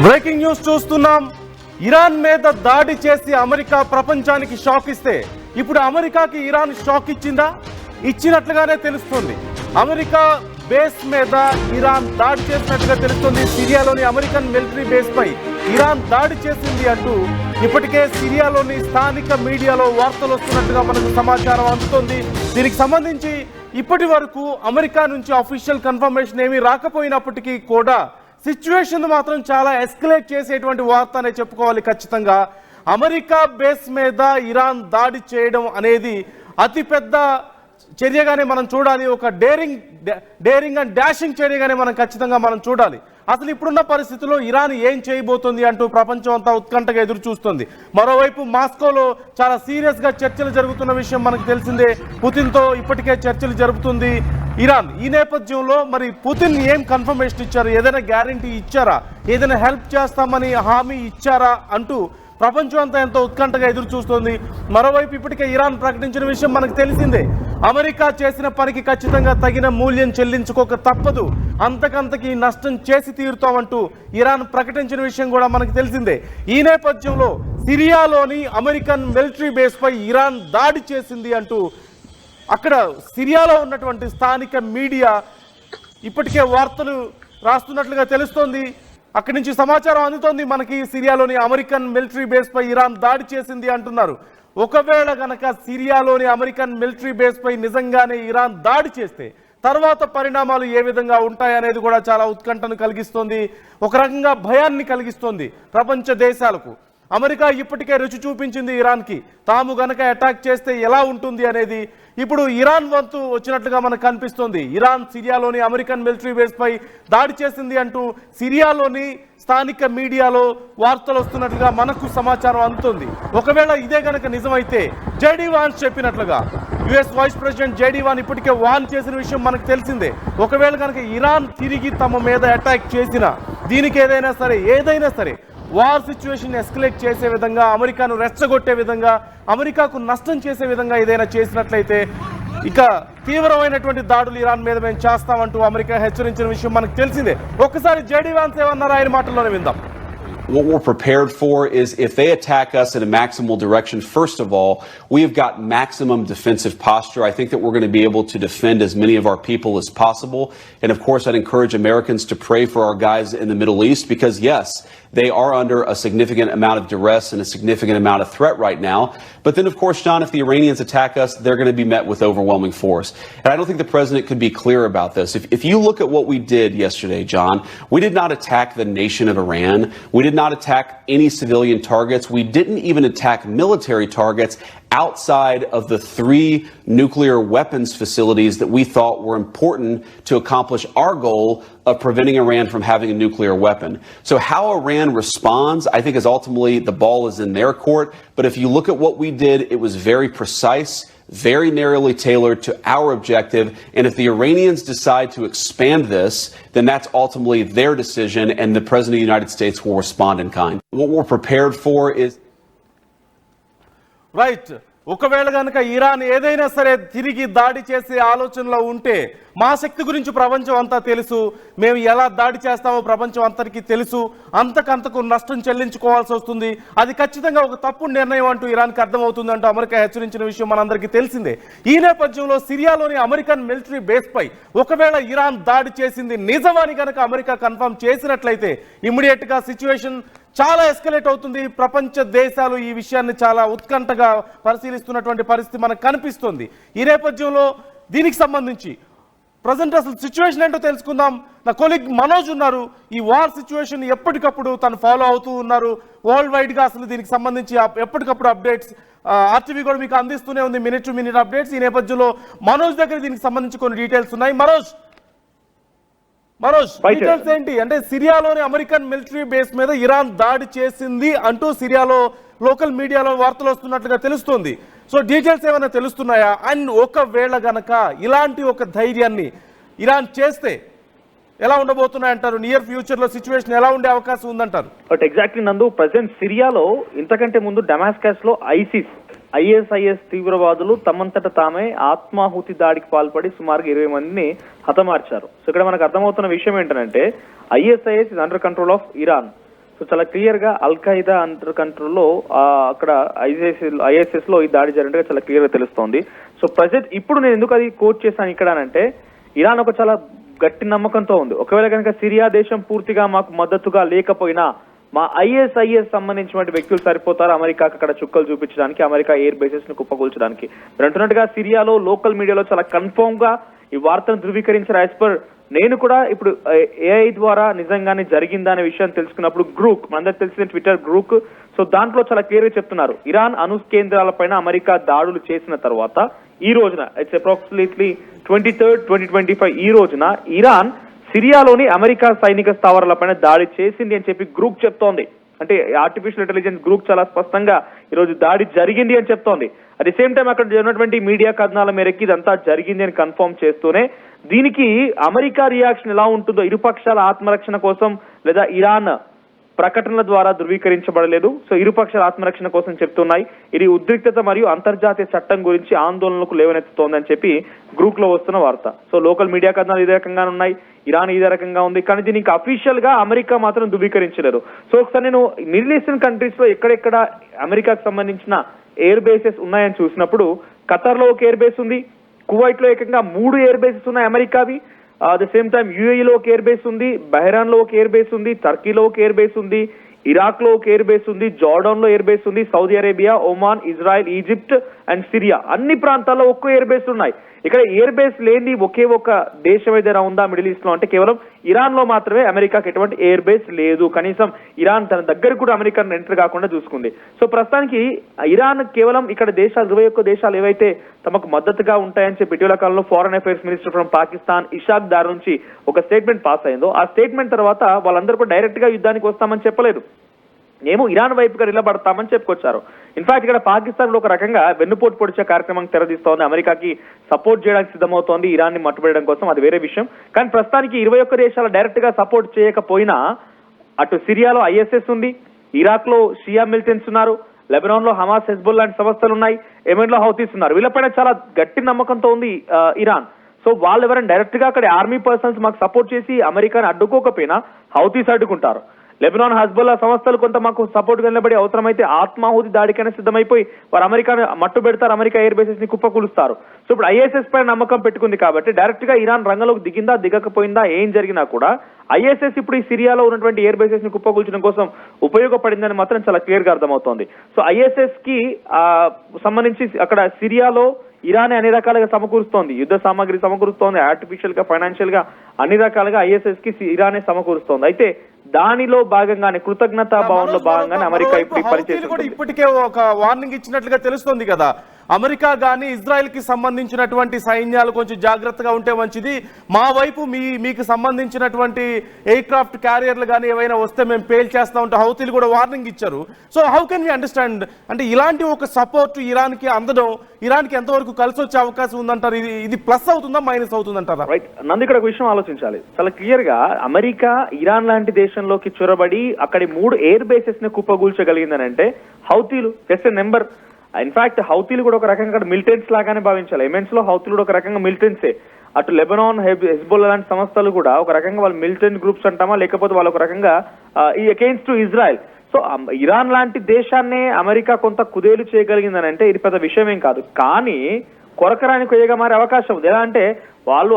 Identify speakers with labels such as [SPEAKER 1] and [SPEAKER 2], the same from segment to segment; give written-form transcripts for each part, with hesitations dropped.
[SPEAKER 1] Breaking news చూస్తున్నాం. Iran మీద దాడి చేసి అమెరికా ప్రపంచానికి షాక్ ఇస్తే ఇప్పుడు అమెరికాకి ఇరాన్ షాక్ ఇచ్చిందా? ఇచ్చినట్లుగానే తెలుస్తుంది. అమెరికా బేస్ మీద ఇరాన్ దాడి చేసినట్టుగా తెలుస్తుంది. సిరియాలోని అమెరికన్ మిలిటరీ బేస్ పై ఇరాన్ దాడి చేసింది అంటూ ఇప్పటికే సిరియాలోని స్థానిక మీడియాలో వార్తలు వస్తున్నట్టుగా మనకు సమాచారం అందుతోంది. దీనికి సంబంధించి ఇప్పటి వరకు అమెరికా నుంచి అఫీషియల్ కన్ఫర్మేషన్ ఏమీ రాకపోయినప్పటికీ కూడా సిచ్యువేషన్ మాత్రం చాలా ఎస్కలేట్ చేసేటువంటి వార్త అనే చెప్పుకోవాలి. ఖచ్చితంగా అమెరికా బేస్ మీద ఇరాన్ దాడి చేయడం అనేది అతిపెద్ద చర్యగానే మనం చూడాలి. ఒక డేరింగ్ అండ్ డాషింగ్ చర్యగానే ఖచ్చితంగా మనం చూడాలి. అసలు ఇప్పుడున్న పరిస్థితుల్లో ఇరాన్ ఏం చేయబోతోంది అంటూ ప్రపంచం అంతా ఉత్కంఠగా ఎదురు చూస్తుంది. మరోవైపు మాస్కోలో చాలా సీరియస్గా చర్చలు జరుగుతున్న విషయం మనకు తెలిసిందే. పుతిన్తో ఇప్పటికే చర్చలు జరుపుతుంది ఇరాన్. ఈ నేపథ్యంలో మరి పుతిన్ ఏం కన్ఫర్మేషన్ ఇచ్చారు? ఏదైనా గ్యారంటీ ఇచ్చారా? ఏదైనా హెల్ప్ చేస్తామని హామీ ఇచ్చారా అంటూ ప్రపంచం అంతా ఎంతో ఉత్కంఠగా ఎదురు చూస్తోంది. మరోవైపు ఇప్పటికే ఇరాన్ ప్రకటించిన విషయం మనకు తెలిసిందే. అమెరికా చేసిన పనికి ఖచ్చితంగా తగిన మూల్యం చెల్లించుకోక తప్పదు, అంతకంతకి నష్టం చేసి తీరుతామంటూ ఇరాన్ ప్రకటించిన విషయం కూడా మనకు తెలిసిందే. ఈ నేపథ్యంలో సిరియాలోని అమెరికన్ మిలిటరీ బేస్ పై ఇరాన్ దాడి చేసింది అంటూ అక్కడ సిరియాలో ఉన్నటువంటి స్థానిక మీడియా ఇప్పటికే వార్తలు రాస్తున్నట్లుగా తెలుస్తోంది. అక్కడి నుంచి సమాచారం అందుతోంది మనకి. సిరియాలోని అమెరికన్ మిలిటరీ బేస్ పై ఇరాన్ దాడి చేసింది అంటున్నారు. ఒకవేళ గనక సిరియాలోని అమెరికన్ మిలిటరీ బేస్ పై నిజంగానే ఇరాన్ దాడి చేస్తే తర్వాత పరిణామాలు ఏ విధంగా ఉంటాయనేది కూడా చాలా ఉత్కంఠను కలిగిస్తోంది. ఒక రకంగా భయాన్ని కలిగిస్తోంది ప్రపంచ దేశాలకు. అమెరికా ఇప్పటికే రుచి చూపించింది ఇరాన్కి, తాము గనక అటాక్ చేస్తే ఎలా ఉంటుంది అనేది. ఇప్పుడు ఇరాన్ వంతు వచ్చినట్లుగా మనకు కనిపిస్తోంది. ఇరాన్ సిరియాలోని అమెరికన్ మిలిటరీ బేస్ పై దాడి చేసింది అంటూ సిరియాలోని స్థానిక మీడియాలో వార్తలు వస్తున్నట్లుగా మనకు సమాచారం అందుతుంది. ఒకవేళ ఇదే గనక నిజమైతే జేడీ వాన్స్ చెప్పినట్లుగా US vice president JD Vance ఇప్పటికే వార్న్ చేసిన విషయం మనకు తెలిసిందే. ఒకవేళ కనుక ఇరాన్ తిరిగి తమ మీద అటాక్ చేసినా, దీనికి ఏదైనా సరే వార్ సిచ్యువేషన్ ఎస్కలేట్ చేసే విధంగా, అమెరికాను రెచ్చగొట్టే విధంగా, అమెరికాకు నష్టం చేసే విధంగా ఏదైనా చేసినట్లయితే ఇక తీవ్రమైనటువంటి దాడులు ఇరాన్ మీద మేము చేస్తామంటూ అమెరికా హెచ్చరించిన విషయం మనకు తెలిసిందే. ఒక్కసారి జేడీ వాన్స్ ఏమన్నారో ఆయన మాటల్లోనే విందాం.
[SPEAKER 2] What we're prepared for is if they attack us in a maximal direction, first of all, we have got maximum defensive posture. I think that we're going to be able to defend as many of our people as possible. And of course, I'd encourage Americans to pray for our guys in the Middle East because yes, they are under a significant amount of duress and a significant amount of threat right now. But then of course, John, if the Iranians attack us, they're going to be met with overwhelming force. And I don't think the president could be clear about this. If you look at what we did yesterday, John, we did not attack the nation of Iran. We did not attack any civilian targets. We didn't even attack military targets outside of the 3 nuclear weapons facilities that we thought were important to accomplish our goal of preventing Iran from having a nuclear weapon. So how Iran responds, I think, is ultimately the ball is in their court. But if you look at what we did, it was very precise, very narrowly tailored to our objective. And if the Iranians decide to expand this, then that's ultimately their decision, and the President of the United States will respond in kind. What we're prepared for is...
[SPEAKER 1] right. ఒకవేళ కనుక Iran ఏదైనా సరే తిరిగి దాడి చేసే ఆలోచనలో ఉంటే మా శక్తి గురించి ప్రపంచం అంతా తెలుసు, మేము ఎలా దాడి చేస్తామో ప్రపంచం అంతటికీ తెలుసు, అంతకంతకు నష్టం చెల్లించుకోవాల్సి వస్తుంది, అది ఖచ్చితంగా ఒక తప్పుడు నిర్ణయం అంటూ ఇరాన్కి అర్థమవుతుంది అంటూ అమెరికా హెచ్చరించిన విషయం మనందరికీ తెలిసిందే. ఈ నేపథ్యంలో సిరియాలోని అమెరికన్ మిలిటరీ బేస్ పై ఒకవేళ ఇరాన్ దాడి చేసింది నిజమని కనుక అమెరికా కన్ఫర్మ్ చేసినట్లయితే ఇమ్మీడియట్ గా సిచ్యువేషన్ చాలా ఎస్కలేట్ అవుతుంది. ప్రపంచ దేశాలు ఈ విషయాన్ని చాలా ఉత్కంఠగా పరిశీలిస్తున్నటువంటి పరిస్థితి మనకు కనిపిస్తుంది. ఈ నేపథ్యంలో దీనికి సంబంధించి ప్రజెంట్ అసలు సిచ్యువేషన్ ఏంటో తెలుసుకుందాం. నా కొలీగ్ మనోజ్ ఉన్నారు. ఈ వార్ సిచ్యువేషన్ ఎప్పటికప్పుడు తను ఫాలో అవుతూ ఉన్నారు. వరల్డ్ వైడ్ గా అసలు దీనికి సంబంధించి ఎప్పటికప్పుడు అప్డేట్స్ ఆర్టీవీ కూడా మీకు అందిస్తూనే ఉంది, మినిట్ టు మినిట్ అప్డేట్స్. ఈ నేపథ్యంలో మనోజ్ దగ్గర దీనికి సంబంధించి కొన్ని డీటెయిల్స్ ఉన్నాయి. మనోజ్ డీటెయిల్స్ ఏంటి? అంటే సిరియాలోని అమెరికన్ మిలిటరీ బేస్ మీద ఇరాన్ దాడి చేసింది అంటూ సిరియాలో లోకల్ మీడియాలో వార్తలు వస్తున్నట్లుగా తెలుస్తుంది. సో డీటెయిల్స్ ఏమైనా తెలుస్తున్నాయా? అండ్ ఒకవేళ గనక ఇలాంటి ఒక ధైర్యాన్ని ఇరాన్ చేస్తే ఎలా ఉండబోతున్నాయంటారు? నియర్ ఫ్యూచర్ లో సిచ్యువేషన్ ఎలా ఉండే అవకాశం ఉందంటారు?
[SPEAKER 3] బట్ ఎగ్జాక్ట్లీ నందు, ప్రెసెంట్ సిరియాలో ఇంతకంటే ముందు డమాస్కస్ లో ఐఎస్ఐఎస్ తీవ్రవాదులు తమంతట తామే ఆత్మాహుతి దాడికి పాల్పడి సుమారుగా 20 మందిని హతమార్చారు. సో ఇక్కడ మనకు అర్థమవుతున్న విషయం ఏంటంటే ISIS is under control of Iran. So చాలా క్లియర్ గా అల్ ఖైదా అండర్ కంట్రోల్లో అక్కడ ఐఎస్ఎస్ లో ఈ దాడి జరిగినట్టుగా చాలా క్లియర్ గా తెలుస్తోంది. సో ప్రజెంట్ ఇప్పుడు నేను ఎందుకు అది కోట్ చేశాను ఇక్కడ అంటే, ఇరాన్ ఒక చాలా గట్టి నమ్మకంతో ఉంది. ఒకవేళ కనుక సిరియా దేశం పూర్తిగా మాకు మద్దతుగా లేకపోయినా మా ఐఎస్ఐఎస్ సంబంధించిన వ్యక్తులు సరిపోతారు అమెరికాకి అక్కడ చుక్కలు చూపించడానికి, అమెరికా ఎయిర్ బేసెస్ ను కుప్పకూల్చడానికి. మీరు అంటున్నట్టుగా సిరియాలో లోకల్ మీడియాలో చాలా కన్ఫర్మ్ గా ఈ వార్తను ధృవీకరించారు. యాజ్ పర్ నేను కూడా ఇప్పుడు ఏఐ ద్వారా నిజంగానే జరిగిందా అనే విషయాన్ని తెలుసుకున్నప్పుడు గ్రూక్, మనందరికి తెలిసిన ట్విట్టర్ గ్రూక్, సో దాంట్లో చాలా క్లియర్ గా చెప్తున్నారు, ఇరాన్ అణు కేంద్రాలపైన అమెరికా దాడులు చేసిన తర్వాత ఈ రోజున ఇట్స్ అప్రాక్సిమేట్లీ 23rd 2025 ఈ రోజున ఇరాన్ సిరియాలోని అమెరికా సైనిక స్థావరాలపైన దాడి చేసింది అని చెప్పి గ్రూప్ చెప్తోంది. అంటే ఆర్టిఫిషియల్ ఇంటెలిజెన్స్ గ్రూప్ చాలా స్పష్టంగా ఈరోజు దాడి జరిగింది అని చెప్తోంది. అట్ ది సేమ్ టైం అక్కడ జరిగినటువంటి మీడియా కథనాల మేరకు ఇదంతా జరిగింది అని కన్ఫర్మ్ చేస్తూనే దీనికి అమెరికా రియాక్షన్ ఎలా ఉంటుందో, ఇరుపక్షాల ఆత్మరక్షణ కోసం లేదా ఇరాన్ ప్రకటనల ద్వారా ధృవీకరించబడలేదు. సో ఇరుపక్షాల ఆత్మరక్షణ కోసం చెప్తున్నాయి. ఇది ఉద్రిక్తత మరియు అంతర్జాతీయ చట్టం గురించి ఆందోళనలకు లేవనెత్తుతోందని చెప్పి గ్రూప్ లో వస్తున్న వార్త. సో లోకల్ మీడియా కథనాలు ఇదే రకంగా ఉన్నాయి, ఇరాన్ ఇదే రకంగా ఉంది, కానీ దీనికి అఫీషియల్ గా అమెరికా మాత్రం ధృవీకరించలేరు. సో ఒకసారి నేను మిడిల్ ఈస్టర్న్ కంట్రీస్ లో ఎక్కడెక్కడ అమెరికాకు సంబంధించిన ఎయిర్ బేసెస్ ఉన్నాయని చూసినప్పుడు ఖతర్ లో ఒక ఎయిర్ బేస్ ఉంది, కువైట్ లో ఏకంగా 3 ఎయిర్ బేసెస్ ఉన్నాయి అమెరికావి. ద సేమ్ టైం యుఏఈలో ఒక ఎయిర్ బేస్ ఉంది, బహ్రాన్ లో ఒక ఎయిర్ బేస్ ఉంది, టర్కీలో ఒక ఎయిర్ బేస్ ఉంది, ఇరాక్ లో ఒక ఎయిర్ బేస్ ఉంది, జార్డాన్ లో ఎయిర్ బేస్ ఉంది, Saudi Arabia, Oman, Israel, Egypt and Syria అన్ని ప్రాంతాల్లో ఒక్కో ఎయిర్ బేస్ ఉన్నాయి. ఇక్కడ ఎయిర్ బేస్ లేని ఒకే ఒక దేశం ఏదైనా ఉందా మిడిల్ ఈస్ట్ లో అంటే కేవలం ఇరాన్ లో మాత్రమే అమెరికాకి ఎటువంటి ఎయిర్ బేస్ లేదు. కనీసం ఇరాన్ తన దగ్గర కూడా అమెరికాను ఎంటర్ కాకుండా చూసుకుంది. సో ప్రస్తుతానికి ఇరాన్ కేవలం ఇక్కడ దేశాలు 21 దేశాలు ఏవైతే తమకు మద్దతుగా ఉంటాయని చెప్పి ఇటీవల కాలంలో foreign affairs minister from Pakistan Ishaq Dar నుంచి ఒక స్టేట్మెంట్ పాస్ అయిందో, ఆ స్టేట్మెంట్ తర్వాత వాళ్ళందరూ కూడా డైరెక్ట్ గా యుద్ధానికి వస్తామని చెప్పలేదు, మేము ఇరాన్ వైపుగా నిలబడతామని చెప్పుకొచ్చారు. ఇన్ఫాక్ట్ ఇక్కడ పాకిస్తాన్ లో ఒక రకంగా వెన్నుపోటు పొడిచే కార్యక్రమం తెరదీస్తోంది, అమెరికాకి సపోర్ట్ చేయడానికి సిద్ధమవుతోంది ఇరాన్ ని మట్టుబెట్టడం కోసం, అది వేరే విషయం. కానీ ప్రస్తుతానికి 21 దేశాలు డైరెక్ట్ గా సపోర్ట్ చేయకపోయినా అటు సిరియాలో ఐఎస్ఎస్ ఉంది, ఇరాక్ లో షియా మిలిటెంట్స్ ఉన్నారు, లెబనాన్ లో హమాస్, హెజ్బుల్ లాంటి సంస్థలు ఉన్నాయి, యెమెన్ లో హౌతీస్ ఉన్నారు. వీళ్ళపైన చాలా గట్టి నమ్మకంతో ఉంది ఇరాన్. సో వాళ్ళు ఎవరైనా డైరెక్ట్ గా అక్కడ ఆర్మీ పర్సన్స్ మాకు సపోర్ట్ చేసి అమెరికాని అడ్డుకోకపోయినా హౌతీస్ అడ్డుకుంటారు. లెబనాన్, హజ్బుల్లా సంస్థలు కొంత మాకు సపోర్ట్ గా నిలబడి అవసరమైతే ఆత్మాహుతి దాడికైనా సిద్ధమైపోయి వారు అమెరికాను మట్టు పెడతారు, అమెరికా ఎయిర్ బేసెస్ ని కుప్పకూలుస్తారు. సో ఇప్పుడు ఐఎస్ఎస్ పైన నమ్మకం పెట్టుకుంది కాబట్టి డైరెక్ట్ గా ఇరాన్ రంగంలోకి దిగిందా దిగకపోయిందా ఏం జరిగినా కూడా ఐఎస్ఎస్ ఇప్పుడు ఈ సిరియాలో ఉన్నటువంటి ఎయిర్ బేసెస్ ని కుప్పకూల్చడం కోసం ఉపయోగపడిందని మాత్రం చాలా క్లియర్ గా అర్థమవుతోంది. సో ఐఎస్ఎస్ కి సంబంధించి అక్కడ సిరియాలో ఇరాన్ అన్ని రకాలుగా సమకూరుస్తోంది, యుద్ధ సామాగ్రి సమకూరుస్తోంది, ఆర్టిఫిషియల్ గా, ఫైనాన్షియల్ గా అన్ని రకాలుగా ఐఎస్ఎస్ కి ఇరానే సమకూరుస్తోంది. అయితే దానిలో భాగంగానే కృతజ్ఞతా భావంలో భాగంగానే అమెరికా ఇప్పుడు పనిచేస్తుంది.
[SPEAKER 1] ఇప్పటికే ఒక వార్నింగ్ ఇచ్చినట్లుగా తెలుస్తోంది కదా, అమెరికా గానీ ఇజ్రాయెల్ కి సంబంధించినటువంటి సైన్యాలు కొంచెం జాగ్రత్తగా ఉంటే మంచిది, మా వైపు మీకు సంబంధించినటువంటి ఎయిర్ క్రాఫ్ట్ క్యారియర్లు కానీ ఏవైనా వస్తే మేము పేల్ చేస్తా ఉంటే హౌతీలు కూడా వార్నింగ్ ఇచ్చారు. So how can we understand అంటే ఇలాంటి ఒక సపోర్ట్ ఇరాన్ కి అందడం ఇరాన్ కి ఎంతవరకు కలిసి వచ్చే అవకాశం ఉందంటారు? ఇది ప్లస్ అవుతుందా మైనస్ అవుతుందంటారా?
[SPEAKER 3] రైట్, నన్ను ఇక్కడ ఒక విషయం ఆలోచించాలి. చాలా క్లియర్ గా అమెరికా ఇరాన్ లాంటి దేశంలోకి చొరబడి అక్కడి 3 ఎయిర్ బేసెస్ ని కుప్పగూల్చగలిగిందని అంటే హౌతీలు జస్ట్ నెంబర్. ఇన్ఫాక్ట్ హౌతీలు కూడా ఒక రకంగా మిలిటెంట్స్ లాగానే భావించాలి. యెమెన్స్ లో హౌతీలు కూడా ఒక రకంగా మిలిటెంట్సే. అటు లెబనాన్, హెజ్బుల్లా లాంటి సంస్థలు కూడా ఒక రకంగా వాళ్ళు మిలిటెంట్ గ్రూప్స్ అంటామా, లేకపోతే వాళ్ళు ఒక రకంగా ఈ against to Israel. So Iran లాంటి దేశాన్ని అమెరికా కొంత కుదేలు చేయగలిగిందని అంటే ఇది పెద్ద విషయం ఏం కాదు, కానీ కొరకరాని కొయ్యగా మారే అవకాశం ఉంది. ఎలా అంటే వాళ్ళు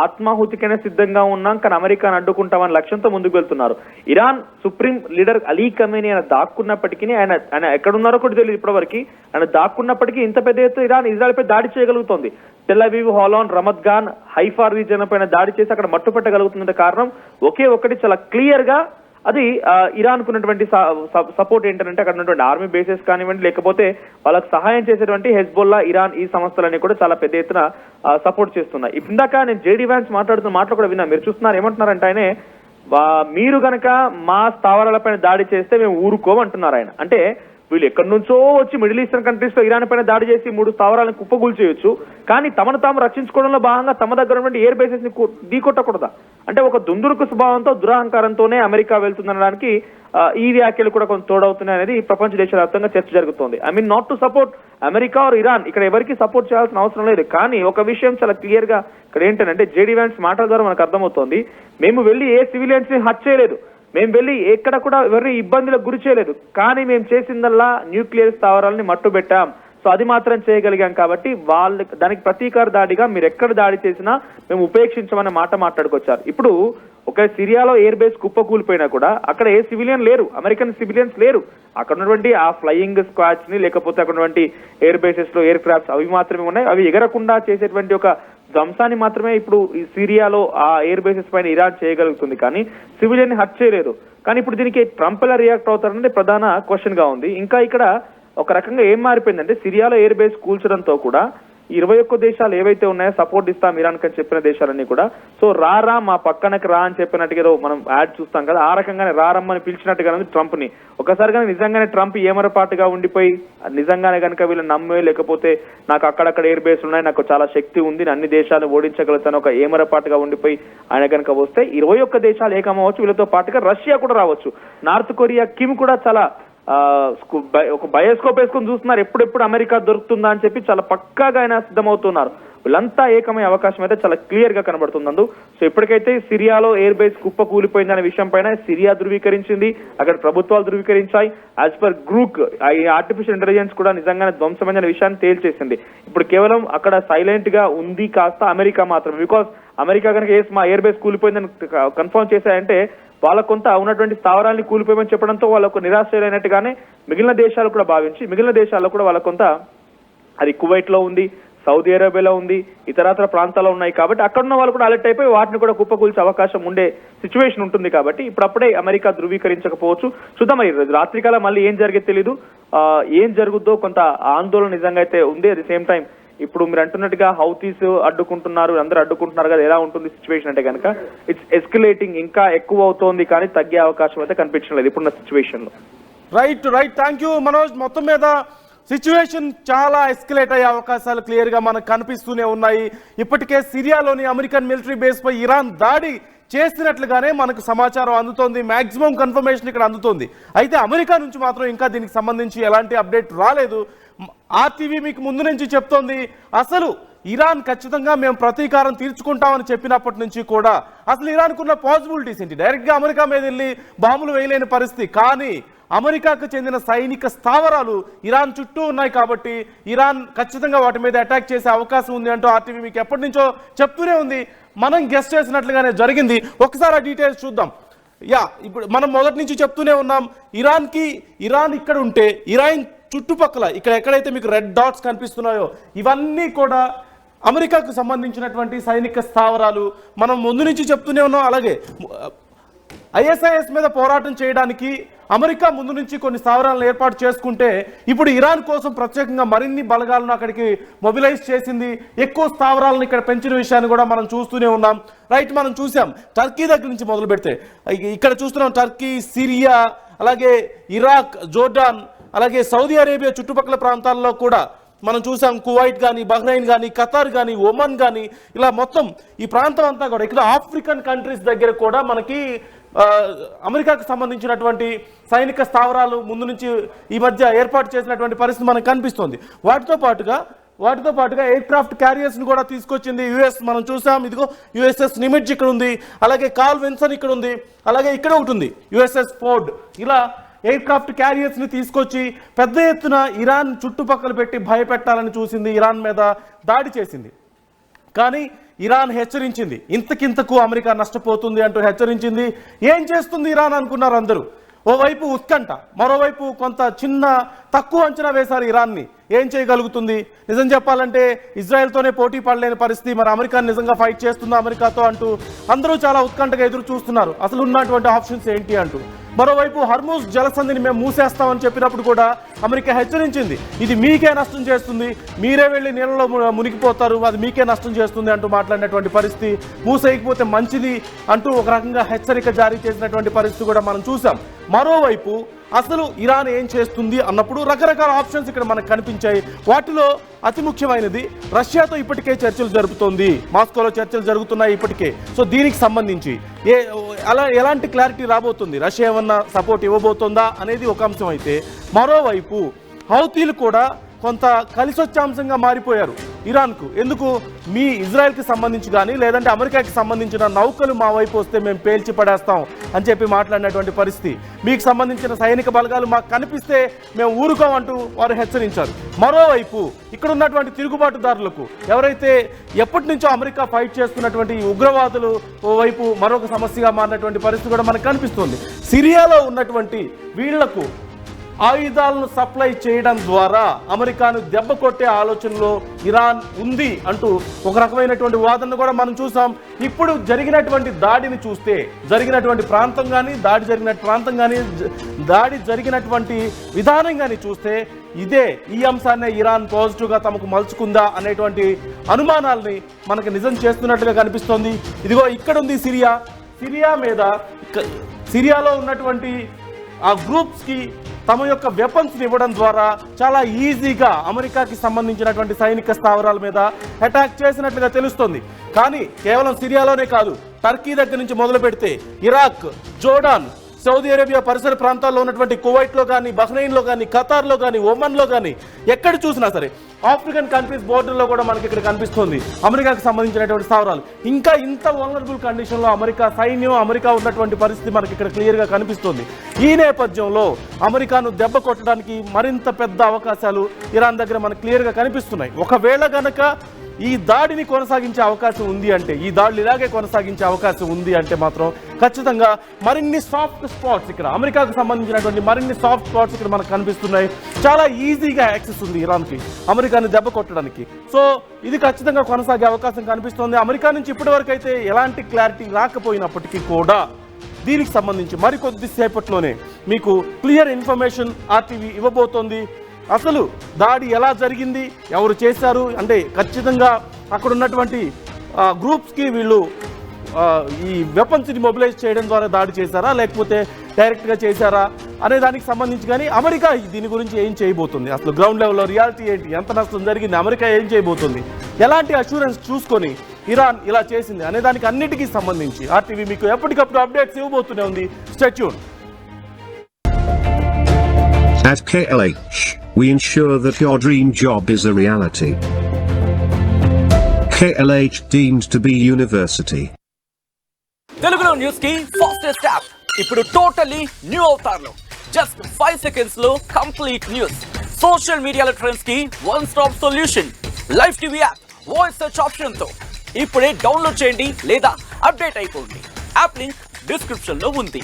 [SPEAKER 3] ఆత్మాహుతికైనా సిద్ధంగా ఉన్నాం కానీ అమెరికాను అడ్డుకుంటామని లక్ష్యంతో ముందుకు వెళ్తున్నారు. Iran supreme leader Ali Khamenei ఆయన దాక్కున్నప్పటికీ ఆయన ఎక్కడున్నారో కూడా తెలియదు ఇప్పటివరకు. ఆయన దాక్కున్నప్పటికీ ఇంత పెద్ద ఎత్తున ఇరాన్ ఇజ్రాయెల్ పై దాడి చేయగలుగుతోంది. Tel Aviv, Holon, Ramat Gan, Haifa region పైన దాడి చేసి అక్కడ మట్టు పెట్టగలుగుతుందంటే కారణం ఒకే ఒకటి, చాలా క్లియర్ గా అది ఇరాన్ కున్నటువంటి సపోర్ట్ ఏంటంటే అక్కడ ఉన్నటువంటి ఆర్మీ బేసెస్ కానివ్వండి, లేకపోతే వాళ్ళకి సహాయం చేసేటువంటి హెజ్బుల్లా, ఇరాన్ ఈ సంస్థలన్నీ కూడా చాలా పెద్ద ఎత్తున సపోర్ట్ చేస్తున్నాయి. ఇందాక నేను జేడీ వ్యాన్స్ మాట్లాడుతున్న మాటలు కూడా విన్నా, మీరు చూస్తున్నారు ఏమంటున్నారంటే ఆయనే మీరు గనక మా స్థావరాలపైన దాడి చేస్తే మేము ఊరుకోమంటున్నారు ఆయన. అంటే వీళ్ళు ఎక్కడి నుంచో వచ్చి మిడిల్ ఈస్టర్న్ కంట్రీస్ లో ఇరాన్ పైన దాడి చేసి 3 స్థావరాలను కుప్పగూల్చేయొచ్చు, కానీ తమను తాము రక్షించుకోవడంలో భాగంగా తమ దగ్గర ఉన్నటువంటి ఎయిర్ బేసెస్ ని ఢీకొట్టకూడదా? అంటే ఒక దుందుడుకు స్వభావంతో దురహంకారంతోనే అమెరికా వెళ్తుందనడానికి ఈ వ్యాఖ్యలు కూడా కొంత తోడవుతున్నాయి అనేది ప్రపంచ దేశాల వ్యాప్తంగా చర్చ జరుగుతోంది. I mean not to support America or Iran, ఇక్కడ ఎవరికి సపోర్ట్ చేయాల్సిన అవసరం లేదు. కానీ ఒక విషయం చాలా క్లియర్ గా ఇక్కడ ఏంటంటే జేడీ వ్యాన్స్ మాటల ద్వారా మనకు అర్థమవుతోంది, మేము వెళ్ళి ఏ సివిలియన్స్ ని హత్య చేయలేదు, మేము వెళ్ళి ఎక్కడ కూడా ఎవరిని ఇబ్బందులకు గురి చేయలేదు, కానీ మేము చేసిందల్లా న్యూక్లియర్ స్థావరాలని మట్టుబెట్టాం. సో అది మాత్రం చేయగలిగాం. కాబట్టి దానికి ప్రతీకార దాడిగా మీరు ఎక్కడ దాడి చేసినా మేము ఉపేక్షించమనే మాట మాట్లాడుకొచ్చారు. ఇప్పుడు ఒక సిరియాలో ఎయిర్ బేస్ కుప్పకూలిపోయినా కూడా అక్కడ ఏ సివిలియన్ లేరు, అమెరికన్ సివిలియన్స్ లేరు. అక్కడ ఉన్నటువంటి ఆ ఫ్లయింగ్ స్క్వాడ్స్ ని లేకపోతే అక్కడ ఉన్నటువంటి ఎయిర్ బేసెస్ లో ఎయిర్ క్రాఫ్ట్స్ అవి మాత్రమే ఉన్నాయి. అవి ఎగరకుండా చేసేటువంటి ఒక ధ్వంసాన్ని మాత్రమే ఇప్పుడు ఈ సిరియాలో ఆ ఎయిర్ బేసెస్ పైన ఇరాన్ చేయగలుగుతుంది, కానీ సివిలియన్ ని హర్ట్ చేయలేదు. కానీ ఇప్పుడు దీనికి ట్రంప్ ఎలా రియాక్ట్ అవుతారనేది ప్రధాన క్వశ్చన్ గా ఉంది. ఇంకా ఇక్కడ ఒక రకంగా ఏం మారిపోయిందంటే సిరియాలో ఎయిర్ బేస్ కూల్చడంతో కూడా 21 దేశాలు ఏవైతే ఉన్నాయో సపోర్ట్ ఇస్తాం ఇరాన్ అని చెప్పిన దేశాలన్నీ కూడా సో రా మా పక్కనకి రా అని చెప్పినట్టుగా ఏదో మనం యాడ్ చూస్తాం కదా, ఆ రకంగానే రమ్మని పిలిచినట్టుగా ట్రంప్ ని. ఒకసారి కానీ నిజంగానే ట్రంప్ ఏమరపాటుగా ఉండిపోయి నిజంగానే కనుక వీళ్ళు నమ్మే లేకపోతే నాకు అక్కడక్కడ ఎయిర్ బేస్ ఉన్నాయి, నాకు చాలా శక్తి ఉంది, అన్ని దేశాలు ఓడించగలుగుతాను ఒక ఏమరపాటుగా ఉండిపోయి ఆయన కనుక వస్తే 21 దేశాలు ఏకమవచ్చు. వీళ్ళతో పాటుగా రష్యా కూడా రావచ్చు. నార్త్ కొరియా కిమ్ కూడా చాలా ఒక బయోస్కోప్ వేసుకొని చూస్తున్నారు ఎప్పుడెప్పుడు అమెరికా దొరుకుతుందా అని చెప్పి చాలా పక్కాగా ఆయన సిద్ధమవుతున్నారు. వీళ్ళంతా ఏకమయ్యే అవకాశం అయితే చాలా క్లియర్ గా కనబడుతుంది. సో ఇప్పటికైతే సిరియాలో ఎయిర్ బేస్ కుప్ప కూలిపోయిందనే విషయం పైన సిరియా ధృవీకరించింది, అక్కడ ప్రభుత్వాలు ధృవీకరించాయి. యాజ్ పర్ గ్రూక్ ఆర్టిఫిషియల్ ఇంటెలిజెన్స్ కూడా నిజంగానే ధ్వంసమైన విషయాన్ని తేల్చేసింది. ఇప్పుడు కేవలం అక్కడ సైలెంట్ గా ఉంది కాస్త అమెరికా మాత్రమే. బికాస్ అమెరికా కనుక మా ఎయిర్ బేస్ కూలిపోయిందని కన్ఫర్మ్ చేశాయంటే వాళ్ళ కొంత ఉన్నటువంటి స్థావరాన్ని కూలిపోయమని చెప్పడంతో వాళ్ళకు నిరాశలైనట్టుగానే మిగిలిన దేశాలు కూడా భావించి మిగిలిన దేశాల్లో కూడా వాళ్ళ కొంత అది కువైట్ లో ఉంది, సౌదీ అరేబియాలో ఉంది, ఇతరత్ర ప్రాంతాల్లో ఉన్నాయి. కాబట్టి అక్కడ ఉన్న వాళ్ళు కూడా అలర్ట్ అయిపోయి వాటిని కూడా కుప్పకూల్చే అవకాశం ఉండే సిచ్యువేషన్ ఉంటుంది. కాబట్టి ఇప్పుడప్పుడే అమెరికా ధృవీకరించకపోవచ్చు. చూద్దాం మరి రాత్రికాల మళ్ళీ ఏం జరిగేది తెలీదు. ఏం జరుగుద్దో కొంత ఆందోళన నిజంగా అయితే ఉంది. అట్ ది సేమ్ టైం ఇప్పుడు మీరు అంటున్నట్టుగా హౌతీస్ అడ్డుకుంటున్నారు, అందరూ అడ్డుకుంటున్నారు కదా, ఎలా ఉంటుంది సిచ్యువేషన్ అంటే కనుక ఇట్స్ ఎస్కలేటింగ్, ఇంకా ఎక్కువ అవుతోంది కానీ తగ్గే అవకాశం అయితే కనిపించలేదు ఇప్పుడున్న సిచ్యువేషన్ లో.
[SPEAKER 1] Right thank you Manoj. మొత్తం మీద సిచ్యువేషన్ చాలా ఎస్కలేట్ అయ్యే అవకాశాలు క్లియర్ గా మనకు కనిపిస్తూనే ఉన్నాయి. ఇప్పటికే సిరియాలోని అమెరికన్ మిలిటరీ బేస్ పై ఇరాన్ దాడి చేసినట్లుగానే మనకు సమాచారం అందుతోంది, మాక్సిమం కన్ఫర్మేషన్ ఇక్కడ అందుతోంది. అయితే అమెరికా నుంచి మాత్రం ఇంకా దీనికి సంబంధించి ఎలాంటి అప్డేట్ రాలేదు. RTV మీకు ముందు నుంచి చెప్తోంది అసలు ఇరాన్ ఖచ్చితంగా మేము ప్రతీకారం తీర్చుకుంటామని చెప్పినప్పటి నుంచి కూడా అసలు ఇరాన్కున్న పాసిబిలిటీస్ ఏంటి, డైరెక్ట్ గా అమెరికా మీద వెళ్ళి బాంబులు వేయలేని పరిస్థితి. కానీ అమెరికాకు చెందిన సైనిక స్థావరాలు ఇరాన్ చుట్టూ ఉన్నాయి కాబట్టి ఇరాన్ ఖచ్చితంగా వాటి మీద అటాక్ చేసే అవకాశం ఉంది అంటూ RTV మీకు ఎప్పటి నుంచో చెప్తూనే ఉంది. మనం గెస్ట్ చేసినట్లుగానే జరిగింది. ఒకసారి ఆ డీటెయిల్స్ చూద్దాం. ఇప్పుడు మనం మొదటి నుంచి చెప్తూనే ఉన్నాం, ఇరాన్ ఇక్కడ ఉంటే ఇరాన్ చుట్టుపక్కల ఇక్కడ ఎక్కడైతే మీకు రెడ్ డాట్స్ కనిపిస్తున్నాయో ఇవన్నీ కూడా అమెరికాకు సంబంధించినటువంటి సైనిక స్థావరాలు. మనం ముందు నుంచి చెప్తూనే ఉన్నాం. అలాగే ISIS మీద పోరాటం చేయడానికి అమెరికా ముందు నుంచి కొన్ని స్థావరాలను ఏర్పాటు చేసుకుంటే ఇప్పుడు ఇరాన్ కోసం ప్రత్యేకంగా మరిన్ని బలగాలను అక్కడికి మొబిలైజ్ చేసింది, ఎక్కువ స్థావరాలను ఇక్కడ పెంచిన విషయాన్ని కూడా మనం చూస్తూనే ఉన్నాం. రైట్, మనం చూసాం టర్కీ దగ్గర నుంచి మొదలు పెడితే ఇక్కడ చూస్తున్నాం టర్కీ, సిరియా, అలాగే ఇరాక్, జోర్డాన్, అలాగే సౌదీ అరేబియా చుట్టుపక్కల ప్రాంతాల్లో కూడా మనం చూసాం. కువైట్ కానీ, బహ్రెయిన్ కానీ, ఖతార్ కానీ, ఒమన్ కానీ, ఇలా మొత్తం ఈ ప్రాంతం అంతా కూడా ఇక్కడ ఆఫ్రికన్ కంట్రీస్ దగ్గర కూడా మనకి అమెరికాకు సంబంధించినటువంటి సైనిక స్థావరాలు ముందు నుంచి ఈ మధ్య ఏర్పాటు చేసినటువంటి పరిస్థితి మనకు కనిపిస్తుంది. వాటితో పాటుగా ఎయిర్ క్రాఫ్ట్ క్యారియర్స్ ని కూడా తీసుకొచ్చింది యుఎస్. మనం చూసాం, ఇదిగో USS నిమిట్జ్ ఇక్కడ ఉంది, అలాగే కార్ల్ విన్సన్ ఇక్కడ ఉంది, అలాగే ఇక్కడ ఒకటి ఉంది USS ఫోర్డ్. ఇలా ఎయిర్ క్రాఫ్ట్ క్యారియర్స్ ని తీసుకొచ్చి పెద్ద ఎత్తున ఇరాన్ చుట్టుపక్కల పెట్టి భయపెట్టాలని చూసింది, ఇరాన్ మీద దాడి చేసింది. కానీ ఇరాన్ హెచ్చరించింది, ఇంతకింతకు అమెరికా నష్టపోతుంది అంటూ హెచ్చరించింది. ఏం చేస్తుంది ఇరాన్ అనుకున్నారు అందరూ. ఓవైపు ఉత్కంఠ, మరోవైపు కొంత తక్కువ అంచనా వేశారు ఇరాన్ని. ఏం చేయగలుగుతుంది? నిజం చెప్పాలంటే ఇజ్రాయెల్తోనే పోటీ పడలేని పరిస్థితి. మరి అమెరికా నిజంగా ఫైట్ చేస్తుందా అమెరికాతో అంటూ అందరూ చాలా ఉత్కంఠగా ఎదురు చూస్తున్నారు, అసలు ఉన్నటువంటి ఆప్షన్స్ ఏంటి అంటూ. మరోవైపు హర్మూజ్ జలసంధిని మేము మూసేస్తామని చెప్పినప్పుడు కూడా అమెరికా హెచ్చరించింది, ఇది మీకే నష్టం చేస్తుంది, మీరే వెళ్ళి నీళ్ళలో మునిగిపోతారు, అది మీకే నష్టం చేస్తుంది అంటూ మాట్లాడినటువంటి పరిస్థితి. మూసేయకపోతే మంచిది అంటూ ఒక రకంగా హెచ్చరిక జారీ చేసినటువంటి పరిస్థితి కూడా మనం చూసాం. మరోవైపు అసలు ఇరాన్ ఏం చేస్తుంది అన్నప్పుడు రకరకాల ఆప్షన్స్ ఇక్కడ మనకు కనిపించాయి. వాటిలో అతి ముఖ్యమైనది రష్యాతో ఇప్పటికే చర్చలు జరుపుతోంది, మాస్కోలో చర్చలు జరుగుతున్నాయి ఇప్పటికే. సో దీనికి సంబంధించి ఎలాంటి క్లారిటీ రాబోతుంది, రష్యా ఏమన్నా సపోర్ట్ ఇవ్వబోతుందా అనేది ఒక అంశం అయితే, మరోవైపు హౌతీలు కూడా కొంత కలిసొచ్చే అంశంగా మారిపోయారు ఇరాన్కు. ఎందుకు? మీ ఇజ్రాయెల్కి సంబంధించి కానీ లేదంటే అమెరికాకి సంబంధించిన నౌకలు మా వైపు వస్తే మేము పేల్చి పడేస్తాం అని చెప్పి మాట్లాడినటువంటి పరిస్థితి. మీకు సంబంధించిన సైనిక బలగాలు మాకు కనిపిస్తే మేము ఊరుకోమంటూ వారు హెచ్చరించారు. మరోవైపు ఇక్కడ ఉన్నటువంటి తిరుగుబాటుదారులకు, ఎవరైతే ఎప్పటి నుంచో అమెరికా ఫైట్ చేస్తున్నటువంటి ఉగ్రవాదులు వైపు మరొక సమస్యగా మారినటువంటి పరిస్థితి కూడా మనకు కనిపిస్తుంది. సిరియాలో ఉన్నటువంటి వీళ్లకు ఆయుధాలను సప్లై చేయడం ద్వారా అమెరికాను దెబ్బ కొట్టే ఆలోచనలో ఇరాన్ ఉంది అంటూ ఒక రకమైనటువంటి వాదనను కూడా మనం చూసాం. ఇప్పుడు జరిగినటువంటి దాడిని చూస్తే, జరిగినటువంటి ప్రాంతం కానీ, దాడి జరిగినటువంటి విధానం కానీ చూస్తే ఈ అంశాన్ని ఇరాన్ పాజిటివ్గా తమకు మలుచుకుందా అనేటువంటి అనుమానాల్ని మనకు నిజం చేస్తున్నట్లుగా కనిపిస్తోంది. ఇదిగో ఇక్కడ ఉంది సిరియా మీద, సిరియాలో ఉన్నటువంటి ఆ గ్రూప్స్కి తమ యొక్క వెపన్స్ని ఇవ్వడం ద్వారా చాలా ఈజీగా అమెరికాకి సంబంధించినటువంటి సైనిక స్థావరాల మీద అటాక్ చేసినట్లుగా తెలుస్తోంది. కానీ కేవలం సిరియాలోనే కాదు, టర్కీ దగ్గర నుంచి మొదలు పెడితే ఇరాక్, జోర్డాన్, సౌదీ అరేబియా పరిసర ప్రాంతాల్లో ఉన్నటువంటి కువైట్లో కానీ, బహ్రెయిన్లో కానీ, ఖతార్లో కానీ, ఒమన్లో కానీ ఎక్కడ చూసినా సరే ఆఫ్రికన్ కంట్రీస్ బోర్డర్లో కూడా మనకి ఇక్కడ కనిపిస్తుంది అమెరికాకు సంబంధించినటువంటి స్థావరాలు. ఇంకా ఇంత వల్నరబుల్ కండిషన్లో అమెరికా సైన్యం, అమెరికా ఉన్నటువంటి పరిస్థితి మనకి ఇక్కడ క్లియర్గా కనిపిస్తుంది. ఈ నేపథ్యంలో అమెరికాను దెబ్బ కొట్టడానికి మరింత పెద్ద అవకాశాలు ఇరాన్ దగ్గర మనకు క్లియర్గా కనిపిస్తున్నాయి. ఒకవేళ గనక ఈ దాడిని కొనసాగించే అవకాశం ఉంది అంటే, ఈ దాడులు ఇలాగే కొనసాగించే అవకాశం ఉంది అంటే మాత్రం ఖచ్చితంగా మరిన్ని సాఫ్ట్ స్పాట్స్, ఇక్కడ అమెరికాకు సంబంధించినటువంటి మరిన్ని సాఫ్ట్ స్పాట్స్ ఇక్కడ మనకు కనిపిస్తున్నాయి. చాలా ఈజీగా యాక్సెస్ ఉంది ఇరాన్కి అమెరికాని దెబ్బ కొట్టడానికి. సో ఇది ఖచ్చితంగా కొనసాగే అవకాశం కనిపిస్తుంది. అమెరికా నుంచి ఇప్పటి వరకు అయితే ఎలాంటి క్లారిటీ రాకపోయినప్పటికీ కూడా దీనికి సంబంధించి మరికొద్ది సేపట్లోనే మీకు క్లియర్ ఇన్ఫర్మేషన్ ఆర్టీవీ ఇవ్వబోతోంది. అసలు దాడి ఎలా జరిగింది, ఎవరు చేశారు అంటే ఖచ్చితంగా అక్కడ ఉన్నటువంటి గ్రూప్స్కి వీళ్ళు ఈ వెపన్స్ని మొబిలైజ్ చేయడం ద్వారా దాడి చేశారా, లేకపోతే డైరెక్ట్గా చేశారా అనే దానికి సంబంధించి కానీ అమెరికా దీని గురించి ఏం చేయబోతుంది, అసలు గ్రౌండ్ లెవెల్లో రియాలిటీ ఏంటి, ఎంత నష్టం జరిగింది, అమెరికా ఏం చేయబోతుంది, ఎలాంటి అష్యూరెన్స్ చూసుకొని ఇరాన్ ఇలా చేసింది అనే దానికి అన్నిటికీ సంబంధించి ఆర్టీవీ మీకు ఎప్పటికప్పుడు అప్డేట్స్ ఇవ్వబోతూనే ఉంది. Stay tune.
[SPEAKER 4] At KLH, we ensure that your dream job is a reality. KLH deemed to be university.
[SPEAKER 5] తెలుగులో న్యూస్ కి ఫాస్టెస్ట్ యాప్ ఇప్పుడు టోటల్లీ న్యూ అవతార్లో జస్ట్ 5 seconds లో కంప్లీట్ న్యూస్. సోషల్ మీడియాలో ట్రెండ్స్ కి one stop solution. Live TV app voice search option తో ఇప్పుడే download చేయండి లేదా అప్డేట్ అయిపోండి. యాప్ లింక్ డిస్క్రిప్షన్ లో ఉంది.